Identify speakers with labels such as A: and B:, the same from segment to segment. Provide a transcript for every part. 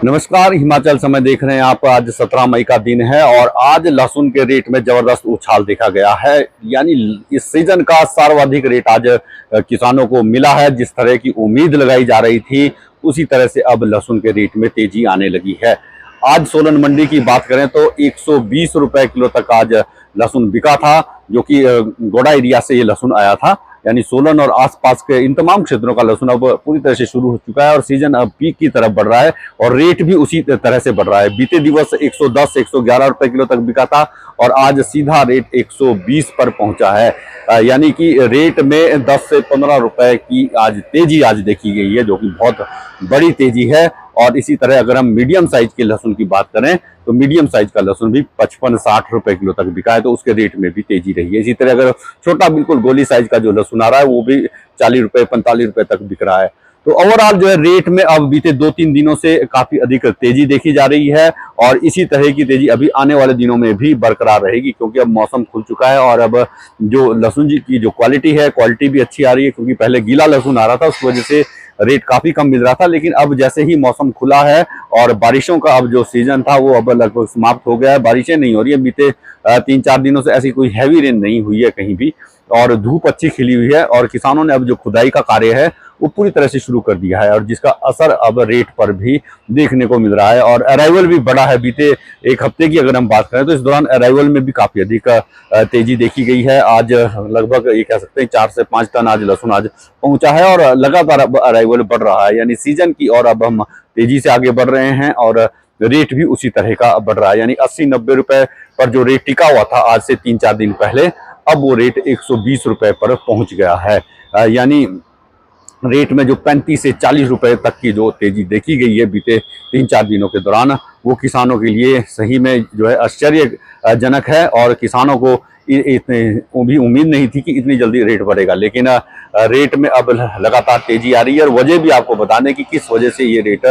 A: नमस्कार, हिमाचल समय देख रहे हैं आप। आज 17 मई का दिन है और आज लहसुन के रेट में जबरदस्त उछाल देखा गया है। यानी इस सीजन का सर्वाधिक रेट आज किसानों को मिला है। जिस तरह की उम्मीद लगाई जा रही थी उसी तरह से अब लहसुन के रेट में तेजी आने लगी है। आज सोलन मंडी की बात करें तो 120 रुपए किलो तक आज लहसुन बिका था, जो कि गोड़ा एरिया से ये लहसुन आया था। यानी सोलन और आसपास के इन तमाम क्षेत्रों का लहसुन अब पूरी तरह से शुरू हो चुका है और सीजन अब पीक की तरफ बढ़ रहा है और रेट भी उसी तरह से बढ़ रहा है। बीते दिवस 110-111 रुपए किलो तक बिका था और आज सीधा रेट 120 पर पहुंचा है। यानी कि रेट में 10 से 15 रुपए की आज तेजी आज देखी गई है, जो कि बहुत बड़ी तेजी है। और इसी तरह अगर हम मीडियम साइज के लहसुन की बात करें तो मीडियम साइज का लहसुन भी 55-60 रुपए किलो तक बिका है, तो उसके रेट में भी तेजी रही है। इसी तरह अगर छोटा बिल्कुल गोली साइज का जो लहसुन आ रहा है वो भी 40 रुपए 45 रुपए तक बिक रहा है। तो ओवरऑल जो है रेट में अब बीते 2-3 दिनों से काफी अधिक तेजी देखी जा रही है और इसी तरह की तेजी अभी आने वाले दिनों में भी बरकरार रहेगी, क्योंकि अब मौसम खुल चुका है और अब जो लहसुन जी की जो क्वालिटी है, क्वालिटी भी अच्छी आ रही है। क्योंकि पहले गीला लहसुन आ रहा था, उस वजह से रेट काफी कम मिल रहा था, लेकिन अब जैसे ही मौसम खुला है और बारिशों का अब जो सीजन था वो अब लगभग समाप्त हो गया है। बारिशें नहीं हो रही है, बीते 3-4 दिनों से ऐसी कोई हैवी रेन नहीं हुई है कहीं भी और धूप अच्छी खिली हुई है और किसानों ने अब जो खुदाई का कार्य है वो पूरी तरह से शुरू कर दिया है और जिसका असर अब रेट पर भी देखने को मिल रहा है। और अराइवल भी बढ़ा है। बीते एक हफ्ते की अगर हम बात करें तो इस दौरान अराइवल में भी काफी अधिक तेजी देखी गई है। आज लगभग ये कह सकते हैं 4 से 5 टन आज लहसुन आज पहुंचा है और लगातार अब अराइवल बढ़ रहा है। यानी सीजन की और अब हम तेजी से आगे बढ़ रहे हैं और रेट भी उसी तरह का बढ़ रहा है। यानी 80-90 रुपए पर जो रेट टिका हुआ था आज से 3-4 दिन पहले, अब वो रेट 120 रुपए पर पहुंच गया है। यानी रेट में जो 35 से 40 रुपए तक की जो तेजी देखी गई है बीते 3-4 दिनों के दौरान, वो किसानों के लिए सही में जो है आश्चर्यजनक है। और किसानों को इतने भी उम्मीद नहीं थी कि इतनी जल्दी रेट बढ़ेगा, लेकिन रेट में अब लगातार तेजी आ रही है। और वजह भी आपको बता दें कि किस वजह से ये रेट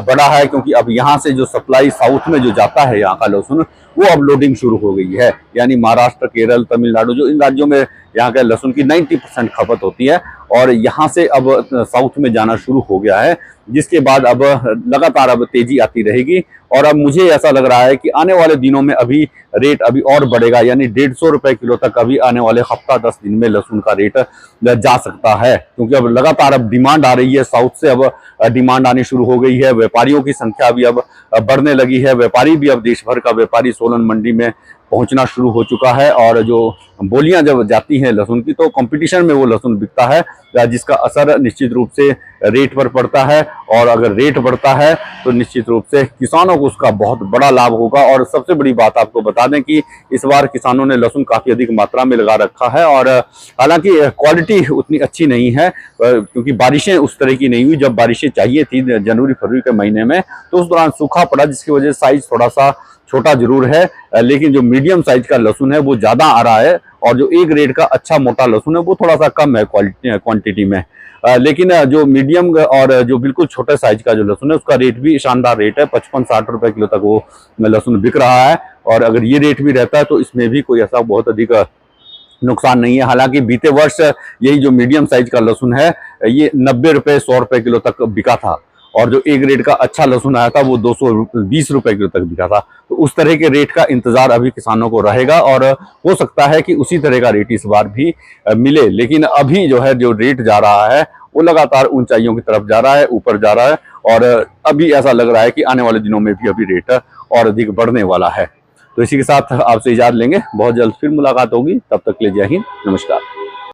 A: बढ़ा है, क्योंकि अब यहाँ से जो सप्लाई साउथ में जो जाता है यहाँ का लहसुन, वो अब लोडिंग शुरू हो गई है। यानी महाराष्ट्र, केरल, तमिलनाडु, जो इन राज्यों में यहाँ के लहसुन की 90% खपत होती है और यहाँ से अब साउथ में जाना शुरू हो गया है, जिसके बाद अब लगातार अब तेजी आती रहेगी। और अब मुझे ऐसा लग रहा है कि आने वाले दिनों में अभी रेट अभी और बढ़ेगा। यानी 150 रुपए किलो तक अभी आने वाले हफ्ता 10 दिन में लहसुन का रेट जा सकता है, क्योंकि अब लगातार अब डिमांड आ रही है साउथ से। अब डिमांड आनी शुरू हो गई है, व्यापारियों की संख्या भी अब बढ़ने लगी है। व्यापारी भी अब देश भर का व्यापारी सोलन मंडी में पहुंचना शुरू हो चुका है और जो बोलियां जब जाती हैं लहसुन की तो कंपटीशन में वो लहसुन बिकता है, जिसका असर निश्चित रूप से रेट पर पड़ता है। और अगर रेट बढ़ता है तो निश्चित रूप से किसानों को उसका बहुत बड़ा लाभ होगा। और सबसे बड़ी बात आपको बता दें कि इस बार किसानों ने लहसुन काफी अधिक मात्रा में लगा रखा है और हालांकि क्वालिटी उतनी अच्छी नहीं है, क्योंकि बारिशें उस तरह की नहीं हुई। जब बारिशें चाहिए थी जनवरी फरवरी के महीने में, तो उस दौरान सूखा पड़ा, जिसकी वजह से साइज थोड़ा सा छोटा जरूर है, लेकिन जो मीडियम साइज का लहसुन है वो ज्यादा आ रहा है और जो एक ग्रेड का अच्छा मोटा लहसुन है वो थोड़ा सा कम है क्वांटिटी में। लेकिन जो मीडियम और जो बिल्कुल छोटे साइज का जो लहसुन है उसका रेट भी शानदार रेट है। 55-60 रुपए किलो तक वो लहसुन बिक रहा है और अगर ये रेट भी रहता है तो इसमें भी कोई ऐसा बहुत अधिक नुकसान नहीं है। हालांकि बीते वर्ष यही जो मीडियम साइज का लहसुन है ये 90 रुपए 100 रुपए किलो तक बिका था और जो ए ग्रेड का अच्छा लहसुन आया था वो 220 रुपए किलो तक बिका था। तो उस तरह के रेट का इंतजार अभी किसानों को रहेगा और हो सकता है कि उसी तरह का रेट इस बार भी मिले। लेकिन अभी जो है जो रेट जा रहा है वो लगातार ऊंचाइयों की तरफ जा रहा है, ऊपर जा रहा है और अभी ऐसा लग रहा है कि आने वाले दिनों में भी अभी रेट और अधिक बढ़ने वाला है। तो इसी के साथ आपसे इजाजत लेंगे, बहुत जल्द फिर मुलाकात होगी। तब तक के लिए जय हिंद, नमस्कार।